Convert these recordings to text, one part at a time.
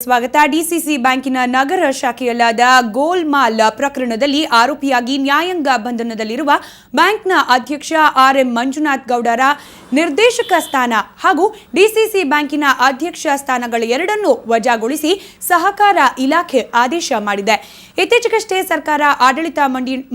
ಸ್ವಾಗತ. ಡಿಸಿಸಿ ಬ್ಯಾಂಕಿನ ನಗರ ಶಾಖೆಯಲ್ಲಾದ ಗೋಲ್ಮಾಲ್ ಪ್ರಕರಣದಲ್ಲಿ ಆರೋಪಿಯಾಗಿ ನ್ಯಾಯಾಂಗ ಬಂಧನದಲ್ಲಿರುವ ಬ್ಯಾಂಕ್ನ ಅಧ್ಯಕ್ಷ ಆರ್.ಎಂ. ಮಂಜುನಾಥ್ ಗೌಡರ ನಿರ್ದೇಶಕ ಸ್ಥಾನ ಹಾಗೂ ಡಿಸಿಸಿ ಬ್ಯಾಂಕಿನ ಅಧ್ಯಕ್ಷ ಸ್ಥಾನಗಳೆರಡನ್ನೂ ವಜಾಗೊಳಿಸಿ ಸಹಕಾರ ಇಲಾಖೆ ಆದೇಶ ಮಾಡಿದೆ. ಇತ್ತೀಚೆಗಷ್ಟೇ ಸರ್ಕಾರ ಆಡಳಿತ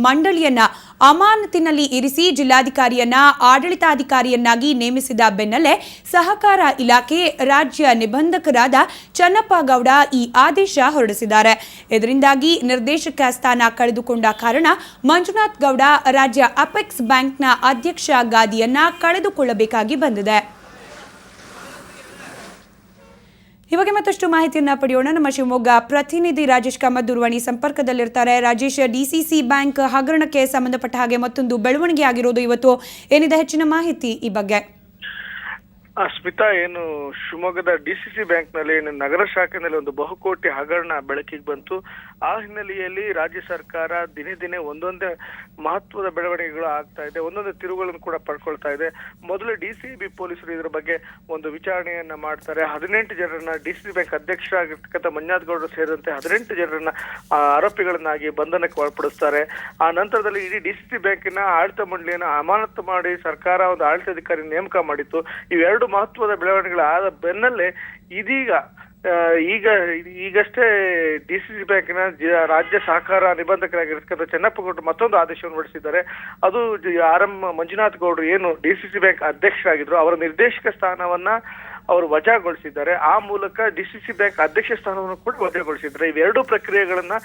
ಮಂಡಳಿಯನ್ನ ಅಮಾನತಿನಲ್ಲಿ ಇರಿಸಿ ಜಿಲ್ಲಾಧಿಕಾರಿಯನ್ನ ಆಡಳಿತಾಧಿಕಾರಿಯನ್ನಾಗಿ ನೇಮಿಸಿದ ಬೆನ್ನಲ್ಲೇ ಸಹಕಾರ ಇಲಾಖೆ ರಾಜ್ಯ ನಿಬಂಧಕರಾದ ಚನ್ನಪ್ಪ ಗೌಡ ಈ ಆದೇಶ ಹೊರಡಿಸಿದ್ದಾರೆ. ಇದರಿಂದಾಗಿ ನಿರ್ದೇಶಕ ಸ್ಥಾನ ಕಳೆದುಕೊಂಡ ಕಾರಣ ಮಂಜುನಾಥ್ ಗೌಡ ರಾಜ್ಯ ಅಪೆಕ್ಸ್ ಬ್ಯಾಂಕ್ನ ಅಧ್ಯಕ್ಷ ಗಾದಿಯನ್ನ ಕಳೆದುಕೊಳ್ಳಬೇಕಾಗಿ ಬಂದಿದೆ. ಈ ಬಗ್ಗೆ ಮತ್ತಷ್ಟು ಮಾಹಿತಿಯನ್ನ ಪಡೆಯೋಣ. ನಮ್ಮ ಶಿವಮೊಗ್ಗ ಪ್ರತಿನಿಧಿ ರಾಜೇಶ್ ಕಾಮತ್ ದೂರವಾಣಿ ಸಂಪರ್ಕದಲ್ಲಿರ್ತಾರೆ. ರಾಜೇಶ್, ಡಿಸಿಸಿ ಬ್ಯಾಂಕ್ ಹಗರಣಕ್ಕೆ ಸಂಬಂಧಪಟ್ಟ ಹಾಗೆ ಮತ್ತೊಂದು ಬೆಳವಣಿಗೆ ಆಗಿರೋದು ಇವತ್ತು, ಏನಿದೆ ಹೆಚ್ಚಿನ ಮಾಹಿತಿ ಈ ಬಗ್ಗೆ? ಸ್ಮಿತಾ, ಏನು ಶಿವಮೊಗ್ಗದ ಡಿಸಿಸಿ ಬ್ಯಾಂಕ್ ನಲ್ಲಿ ನಗರ ಶಾಖೆನಲ್ಲಿ ಒಂದು ಬಹುಕೋಟಿ ಹಗರಣ ಬೆಳಕಿಗೆ ಬಂತು. ಆ ಹಿನ್ನೆಲೆಯಲ್ಲಿ ರಾಜ್ಯ ಸರ್ಕಾರ ದಿನೇ ದಿನೇ ಒಂದೊಂದೇ ಮಹತ್ವದ ಬೆಳವಣಿಗೆಗಳು ಆಗ್ತಾ ಇದೆ, ಒಂದೊಂದು ತಿರುವುಗಳನ್ನು ಕೂಡ ಪಡ್ಕೊಳ್ತಾ ಇದೆ. ಮೊದಲು ಡಿಸಿಬಿ ಪೊಲೀಸರು ಇದರ ಬಗ್ಗೆ ಒಂದು ವಿಚಾರಣೆಯನ್ನ ಮಾಡ್ತಾರೆ. 18 ಜನರನ್ನ ಡಿಸಿಸಿ ಬ್ಯಾಂಕ್ ಅಧ್ಯಕ್ಷರಾಗಿರ್ತಕ್ಕಂಥ ಮಂಜುನಾಥ್ ಗೌಡರು ಸೇರಿದಂತೆ 18 ಜನರನ್ನ ಆರೋಪಿಗಳನ್ನಾಗಿ ಬಂಧನಕ್ಕೆ ಒಳಪಡಿಸ್ತಾರೆ. ಆ ನಂತರದಲ್ಲಿ ಇಡೀ ಡಿಸಿಸಿ ಬ್ಯಾಂಕಿನ ಆಡಳಿತ ಮಂಡಳಿಯನ್ನು ಅಮಾನತು ಮಾಡಿ ಸರ್ಕಾರ ಒಂದು ಆಡಳಿತಾಧಿಕಾರಿ ನೇಮಕ ಮಾಡಿತ್ತು. ಇವೆರಡು ಮಹತ್ವದ ಬೆಳವಣಿಗೆಗಳಾದ ಬೆನ್ನಲ್ಲೇ ಈಗಷ್ಟೇ ಡಿಸಿಸಿ ಬ್ಯಾಂಕಿನ ರಾಜ್ಯ ಸಹಕಾರ ನಿಬಂಧಕರಾಗಿರ್ತಕ್ಕಂಥ ಚನ್ನಪ್ಪ ಗೌಡರು ಮತ್ತೊಂದು ಆದೇಶವನ್ನು ಹೊರಡಿಸಿದ್ದಾರೆ. ಅದು ಆರ್.ಎಂ. ಮಂಜುನಾಥ್ ಗೌಡರು ಏನು ಡಿಸಿಸಿ ಬ್ಯಾಂಕ್ ಅಧ್ಯಕ್ಷರಾಗಿದ್ರು ಅವರ ನಿರ್ದೇಶಕ ಸ್ಥಾನವನ್ನ ಅವರು ವಜಾಗೊಳಿಸಿದ್ದಾರೆ. ಆ ಮೂಲಕ ಡಿಸಿಸಿ ಬ್ಯಾಂಕ್ ಅಧ್ಯಕ್ಷ ಸ್ಥಾನವನ್ನು ಕೂಡ ವಜಾಗೊಳಿಸಿದ್ದಾರೆ. ಇವೆರಡು ಪ್ರಕ್ರಿಯೆಗಳನ್ನ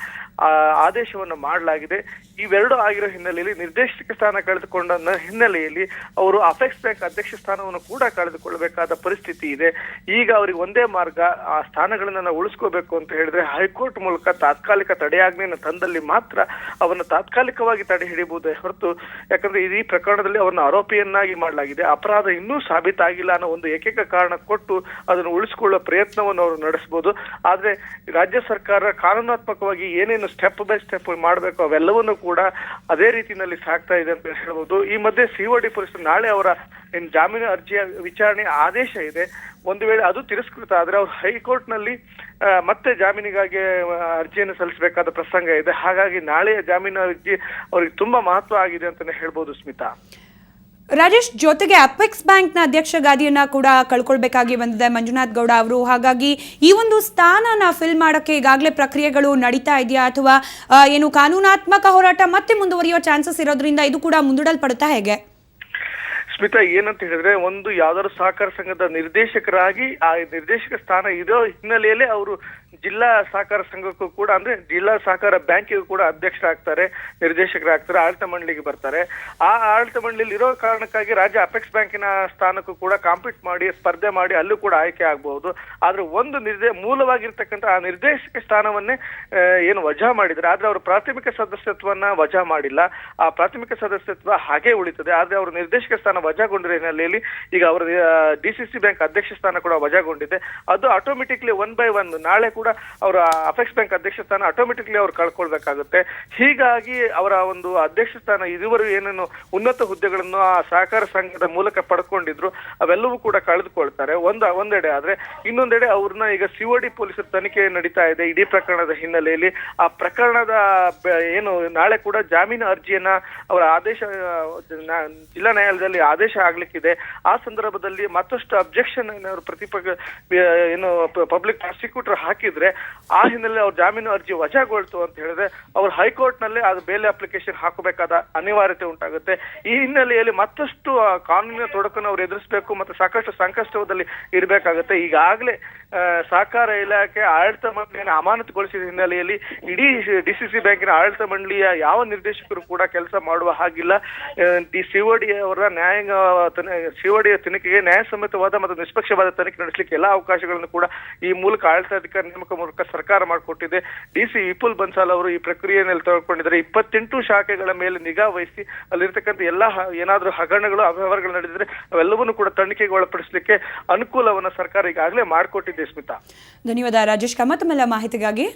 ಆದೇಶವನ್ನು ಮಾಡಲಾಗಿದೆ. ಇವೆರಡು ಆಗಿರೋ ಹಿನ್ನೆಲೆಯಲ್ಲಿ ನಿರ್ದೇಶಕ ಸ್ಥಾನ ಕಳೆದುಕೊಂಡ ಹಿನ್ನೆಲೆಯಲ್ಲಿ ಅವರು ಅಪೆಕ್ಸ್ ಬ್ಯಾಂಕ್ ಅಧ್ಯಕ್ಷ ಸ್ಥಾನವನ್ನು ಕೂಡ ಕಳೆದುಕೊಳ್ಳಬೇಕಾದ ಪರಿಸ್ಥಿತಿ ಇದೆ. ಈಗ ಅವರಿಗೆ ಒಂದೇ ಮಾರ್ಗ, ಆ ಸ್ಥಾನಗಳನ್ನ ಉಳಿಸ್ಕೋಬೇಕು ಅಂತ ಹೇಳಿದ್ರೆ ಹೈಕೋರ್ಟ್ ಮೂಲಕ ತಾತ್ಕಾಲಿಕ ತಡೆಯಾಜ್ಞೆಯನ್ನು ತಂದಲ್ಲಿ ಮಾತ್ರ ಅವನ್ನ ತಾತ್ಕಾಲಿಕವಾಗಿ ತಡೆ ಹಿಡಿಯಬಹುದೇ ಹೊರತು, ಯಾಕಂದ್ರೆ ಈ ಪ್ರಕರಣದಲ್ಲಿ ಅವರನ್ನು ಆರೋಪಿಯನ್ನಾಗಿ ಮಾಡಲಾಗಿದೆ, ಅಪರಾಧ ಇನ್ನೂ ಸಾಬೀತಾಗಿಲ್ಲ ಅನ್ನೋ ಒಂದು ಏಕೈಕ ಕಾರಣ ಕೊಟ್ಟು ಅದನ್ನು ಉಳಿಸಿಕೊಳ್ಳುವ ಪ್ರಯತ್ನವನ್ನು ಅವರು ನಡೆಸಬಹುದು. ಆದ್ರೆ ರಾಜ್ಯ ಸರ್ಕಾರ ಕಾನೂನಾತ್ಮಕವಾಗಿ ಏನೇನು ಸ್ಟೆಪ್ ಬೈ ಸ್ಟೆಪ್ ಮಾಡಬೇಕು ಅವೆಲ್ಲವನ್ನೂ ಕೂಡ ಅದೇ ರೀತಿಯಲ್ಲಿ ಸಾಕ್ತಾ ಇದೆ ಅಂತ ಹೇಳ್ಬೋದು. ಈ ಮಧ್ಯೆ ಸಿಒಡಿ ಪೊಲೀಸರು ನಾಳೆ ಅವರ ಜಾಮೀನು ಅರ್ಜಿಯ ವಿಚಾರಣೆ ಆದೇಶ ಇದೆ. ಒಂದು ವೇಳೆ ಅದು ತಿರಸ್ಕೃತ ಆದ್ರೆ ಅವರು ಹೈಕೋರ್ಟ್ ನಲ್ಲಿ ಮತ್ತೆ ಜಾಮೀನಿಗಾಗಿ ಅರ್ಜಿಯನ್ನು ಸಲ್ಲಿಸಬೇಕಾದ ಪ್ರಸಂಗ ಇದೆ. ಹಾಗಾಗಿ ನಾಳೆಯ ಜಾಮೀನು ಅರ್ಜಿ ಅವ್ರಿಗೆ ತುಂಬಾ ಮಹತ್ವ ಆಗಿದೆ ಅಂತಾನೆ ಹೇಳ್ಬೋದು. ಸ್ಮಿತಾ, ರಾಜೇಶ್, ಜೊತೆಗೆ ಅಪೆಕ್ಸ್ ಬ್ಯಾಂಕ್ನ ಅಧ್ಯಕ್ಷ ಗಾದಿಯನ್ನ ಕೂಡ ಕಳ್ಕೊಳ್ಬೇಕಾಗಿ ಬಂದಿದೆ ಮಂಜುನಾಥ್ ಗೌಡ ಅವರು. ಹಾಗಾಗಿ ಈ ಒಂದು ಸ್ಥಾನನ ಫಿಲ್ ಮಾಡಕ್ಕೆ ಈಗಾಗಲೇ ಪ್ರಕ್ರಿಯೆಗಳು ನಡೀತಾ ಇದೆಯಾ, ಅಥವಾ ಏನು ಕಾನೂನಾತ್ಮಕ ಹೋರಾಟ ಮತ್ತೆ ಮುಂದುವರಿಯೋ ಚಾನ್ಸಸ್ ಇರೋದ್ರಿಂದ ಇದು ಕೂಡ ಮುಂದೂಡಲ್ಪಡುತ್ತಾ ಹೇಗೆ? ಸ್ಮಿತಾ, ಏನಂತ ಹೇಳಿದ್ರೆ, ಒಂದು ಯಾವ್ದಾದ್ರು ಸಹಕಾರ ಸಂಘದ ನಿರ್ದೇಶಕರಾಗಿ ಆ ನಿರ್ದೇಶಕ ಸ್ಥಾನ ಇರೋ ಹಿನ್ನೆಲೆಯಲ್ಲಿ ಅವರು ಜಿಲ್ಲಾ ಸಹಕಾರ ಸಂಘಕ್ಕೂ ಕೂಡ, ಅಂದ್ರೆ ಜಿಲ್ಲಾ ಸಹಕಾರ ಬ್ಯಾಂಕಿಗೂ ಕೂಡ ಅಧ್ಯಕ್ಷರಾಗ್ತಾರೆ, ನಿರ್ದೇಶಕರಾಗ್ತಾರೆ, ಆಡಳಿತ ಮಂಡಳಿಗೆ ಬರ್ತಾರೆ. ಆ ಆಡಳಿತ ಮಂಡಳಿಯಲ್ಲಿ ಇರೋ ಕಾರಣಕ್ಕಾಗಿ ರಾಜ್ಯ ಅಪೆಕ್ಸ್ ಬ್ಯಾಂಕಿನ ಸ್ಥಾನಕ್ಕೂ ಕೂಡ ಕಾಂಪೀಟ್ ಮಾಡಿ ಸ್ಪರ್ಧೆ ಮಾಡಿ ಅಲ್ಲೂ ಕೂಡ ಆಯ್ಕೆ ಆಗಬಹುದು. ಆದ್ರೆ ಒಂದು ಮೂಲವಾಗಿರ್ತಕ್ಕಂಥ ಆ ನಿರ್ದೇಶಕ ಸ್ಥಾನವನ್ನೇ ಏನು ವಜಾ ಮಾಡಿದ್ರೆ, ಆದ್ರೆ ಅವರು ಪ್ರಾಥಮಿಕ ಸದಸ್ಯತ್ವನ ವಜಾ ಮಾಡಿಲ್ಲ. ಆ ಪ್ರಾಥಮಿಕ ಸದಸ್ಯತ್ವ ಹಾಗೆ ಉಳಿತದೆ. ಆದ್ರೆ ಅವರು ನಿರ್ದೇಶಕ ಸ್ಥಾನ ವಜಾಗೊಂಡಿರೋ ಹಿನ್ನೆಲೆಯಲ್ಲಿ ಈಗ ಅವರ ಡಿಸಿಸಿ ಬ್ಯಾಂಕ್ ಅಧ್ಯಕ್ಷ ಸ್ಥಾನ ಕೂಡ ವಜಾಗೊಂಡಿದೆ. ಅದು ಆಟೋಮೆಟಿಕ್ಲಿ 1 by 1 ನಾಳೆ ಕೂಡ ಅವರ ಅಪೆಕ್ಸ್ ಬ್ಯಾಂಕ್ ಅಧ್ಯಕ್ಷ ಸ್ಥಾನ ಆಟೋಮೆಟಿಕ್ಲಿ ಅವ್ರು ಕಳ್ಕೊಳ್ಬೇಕಾಗುತ್ತೆ. ಹೀಗಾಗಿ ಅವರ ಒಂದು ಅಧ್ಯಕ್ಷ ಸ್ಥಾನ ಇದುವರೆಗೂ ಏನೇನು ಉನ್ನತ ಹುದ್ದೆಗಳನ್ನು ಆ ಸಹಕಾರ ಸಂಘದ ಮೂಲಕ ಪಡ್ಕೊಂಡಿದ್ರು ಅವೆಲ್ಲವೂ ಕೂಡ ಕಳೆದುಕೊಳ್ತಾರೆ ಒಂದೆಡೆ. ಆದ್ರೆ ಇನ್ನೊಂದೆಡೆ ಅವ್ರನ್ನ ಈಗ ಸಿಒಡಿ ಪೊಲೀಸರ ತನಿಖೆ ನಡೀತಾ ಇದೆ ಇಡೀ ಪ್ರಕರಣದ ಹಿನ್ನೆಲೆಯಲ್ಲಿ. ಆ ಪ್ರಕರಣದ ಏನು ನಾಳೆ ಕೂಡ ಜಾಮೀನು ಅರ್ಜಿಯನ್ನ ಅವರ ಆದೇಶ ಜಿಲ್ಲಾ ನ್ಯಾಯಾಲಯದಲ್ಲಿ ಆದೇಶ ಆಗ್ಲಿಕ್ಕಿದೆ. ಆ ಸಂದರ್ಭದಲ್ಲಿ ಮತ್ತಷ್ಟು ಅಬ್ಜೆಕ್ಷನ್ ಏನಾದ್ರು ಏನು ಪಬ್ಲಿಕ್ ಪ್ರಾಸಿಕ್ಯೂಟರ್ ಹಾಕಿದ್ರೆ ಆ ಹಿನ್ನೆಲೆ ಅವ್ರ ಜಾಮೀನು ಅರ್ಜಿ ವಜಾಗೊಳ್ತು ಅಂತ ಹೇಳಿದ್ರೆ ಅವ್ರು ಹೈಕೋರ್ಟ್ ನಲ್ಲಿ ಅದು ಬೇಲೆ ಅಪ್ಲಿಕೇಶನ್ ಹಾಕಬೇಕಾದ ಅನಿವಾರ್ಯತೆ ಉಂಟಾಗುತ್ತೆ. ಈ ಹಿನ್ನೆಲೆಯಲ್ಲಿ ಮತ್ತಷ್ಟು ಕಾನೂನಿನ ತೊಡಕನ್ನು ಅವ್ರು ಎದುರಿಸಬೇಕು ಮತ್ತು ಸಾಕಷ್ಟು ಸಂಕಷ್ಟದಲ್ಲಿ ಇರಬೇಕಾಗುತ್ತೆ. ಈಗಾಗಲೇ ಸಹಕಾರ ಇಲಾಖೆ ಆಡಳಿತ ಮಂಡಳಿಯನ್ನು ಅಮಾನತುಗೊಳಿಸಿದ ಹಿನ್ನೆಲೆಯಲ್ಲಿ ಇಡೀ ಡಿಸಿಸಿ ಬ್ಯಾಂಕಿನ ಆಡಳಿತ ಮಂಡಳಿಯ ಯಾವ ನಿರ್ದೇಶಕರು ಕೂಡ ಕೆಲಸ ಮಾಡುವ ಹಾಗಿಲ್ಲ. ಸಿಒಡಿ ಅವರ ಸಿಒಡಿಯ ತನಿಖೆಗೆ ನ್ಯಾಯಸಮ್ಮತವಾದ ಮತ್ತು ನಿಷ್ಪಕ್ಷವಾದ ತನಿಖೆ ನಡೆಸಲಿಕ್ಕೆ ಎಲ್ಲಾ ಅವಕಾಶಗಳನ್ನು ಕೂಡ ಈ ಮೂಲಕ ಆಡಳಿತಾಧಿಕಾರಿ ನೇಮಕ ಮೂಲಕ ಸರ್ಕಾರ ಮಾಡಿಕೊಟ್ಟಿದೆ. ಡಿಸಿ ವಿಪುಲ್ ಬನ್ಸಾಲ್ ಅವರು ಈ ಪ್ರಕ್ರಿಯೆಯಲ್ಲಿ ತೆಗೆದುಕೊಂಡಿದ್ದಾರೆ. 28 ಶಾಖೆಗಳ ಮೇಲೆ ನಿಗಾ ವಹಿಸಿ ಅಲ್ಲಿರ್ತಕ್ಕಂಥ ಎಲ್ಲಾ ಏನಾದ್ರೂ ಹಗರಣಗಳು ಅವ್ಯವಹಾರಗಳು ನಡೆದಿದ್ರೆ ಅವೆಲ್ಲವನ್ನೂ ಕೂಡ ತನಿಖೆಗೆ ಒಳಪಡಿಸಲಿಕ್ಕೆ ಅನುಕೂಲವನ್ನು ಸರ್ಕಾರ ಈಗಾಗಲೇ ಮಾಡಿಕೊಟ್ಟಿದೆ. ಸ್ಮಿತಾ, ಧನ್ಯವಾದ ರಾಜೇಶ್ ಕಾಮತ್, ತಮ್ಮೆಲ್ಲ ಮಾಹಿತಿಗಾಗಿ.